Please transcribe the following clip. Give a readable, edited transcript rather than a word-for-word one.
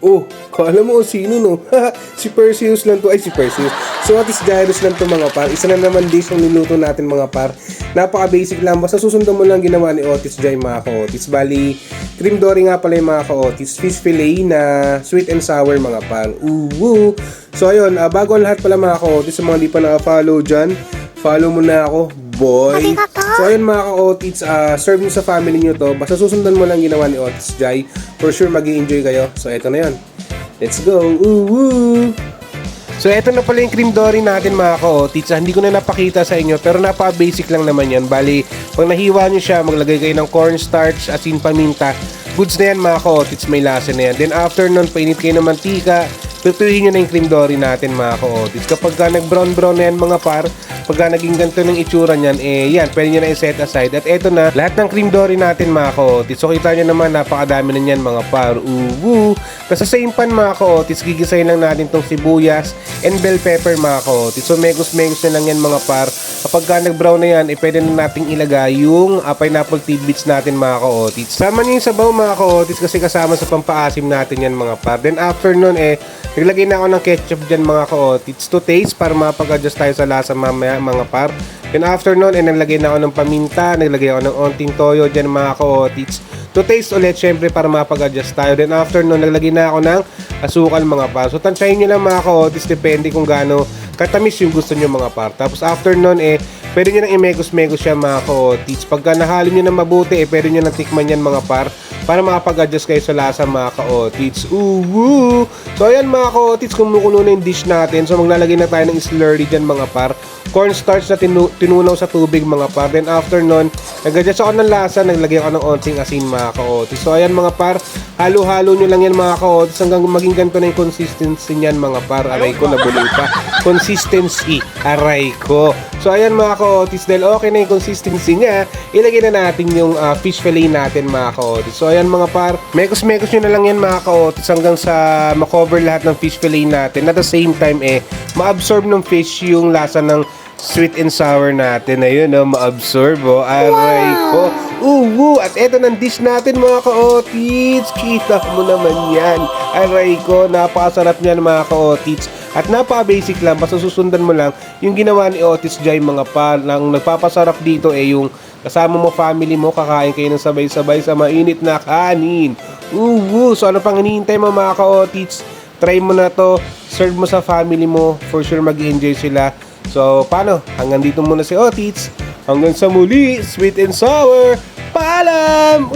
Oh, kala mo sino no? Si Perseus lang to. Ay, si Perseus. So, Otis Gyros lang to mga par. Isa na naman dish yung niluto natin mga par. Napaka-basic lang. Basta susundan mo lang ginawa ni Otis Jai mga ka-Otis. Bali, cream dory nga pala yung mga ka-Otis. Fish fillet na sweet and sour mga par. Ooh. So, ayun. Bago ang lahat pala mga ka-Otis, sa mga di pa naka-follow dyan, follow mo na ako, boy. So ayun mga ka-Otis, serve nyo sa family nyo to. Basta susundan mo lang ginawa ni Otis Jai. For sure mag-i-enjoy kayo. So eto na yun. Let's go. Woo! So eto na pala yung cream dory natin mga ka-Otis. Hindi ko na napakita sa inyo pero napaka-basic lang naman yan. Bali, pag nahiwa nyo siya, maglagay kayo ng cornstarch, asin, paminta. Goods na yan mga ka-Otis, may lasa na yan. Then after nun, painit kayo ng mantika. Pipiliin nyo na yung cream dory natin mga ka-Otis. Kapag nag-brown na yan mga par, pagka naging ganito ng itsura niyan, yan, pwede nyo na i-set aside. At eto na, lahat ng cream dory natin mga ka-Otis. So kita nyo naman, napakadami na yan mga par. Tapos sa same pan mga ka-Otis, gigisayin lang natin tong sibuyas and bell pepper mga ka-Otis. So megus-megus na lang yan mga par. Kapag nag-brown na yan, pwede na nating ilagay yung pineapple tidbits natin mga ka-Otis. Sama nyo yung sabaw mga ka-Otis kasi kasama sa pampaasim natin yan mga par. Then after nun naglagay na ako ng ketchup dyan mga ka-Otis to taste para mapag-adjust tayo sa lasa mamaya mga par. Then after nun, naglagay na ako ng paminta, naglagay ako ng onting toyo dyan mga ka-Otis. To taste ulit syempre para mapag-adjust tayo. Then after nun, naglagay na ako ng asukal mga par. So tansyahin nyo lang mga ka-Otis, depende kung gaano katamis yung gusto nyo mga par. Tapos after nun, pwede nyo nang i-megus-megus siya mga ka-Otis. Pagka nahalo nyo na mabuti, pwede nyo nang tikman yan mga par para makapag-adjust kayo sa lasa mga ka-Otis. So ayan mga ka-Otis, kumukulo na yung dish natin. So maglalagay na tayo ng slurry dyan mga par. Cornstarch na tinunaw sa tubig mga par. Then after nun, nag-adjust ako ng lasa, naglagay ako ng onting asin mga ka-Otis. So ayan mga par, halo-halo nyo lang yan mga ka-Otis hanggang maging ganito na yung consistency niyan mga par. Aray ko, nabulol pa. Consistency, aray ko. So ayan mga ka-Otis, dahil okay na yung consistency niya, ilagay na natin yung fish fillet natin mga ka-Otis. So ayan mga par, mekos-mekos nyo na lang yan mga ka-Otis hanggang sa makover lahat ng fish fillet natin. At the same time ma-absorb ng fish yung lasa ng sweet and sour natin. Ayun ma-absorb aray ko. At eto ng dish natin mga ka-Otis. Kita mo naman yan. Aray ko, napakasarap niyan mga ka-Otis. At napaka-basic lang, basta susundan mo lang yung ginawa ni Otis Jai mga par. Ang nagpapasarap dito yung kasama mo, family mo, kakain kayo ng sabay-sabay sa mainit na kanin. So ano pang hinihintay mo mga ka-Otis? Try mo na to, serve mo sa family mo, for sure mag-enjoy sila. So paano? Hanggang dito muna si Otis. Hanggang sa muli, sweet and sour. Paalam!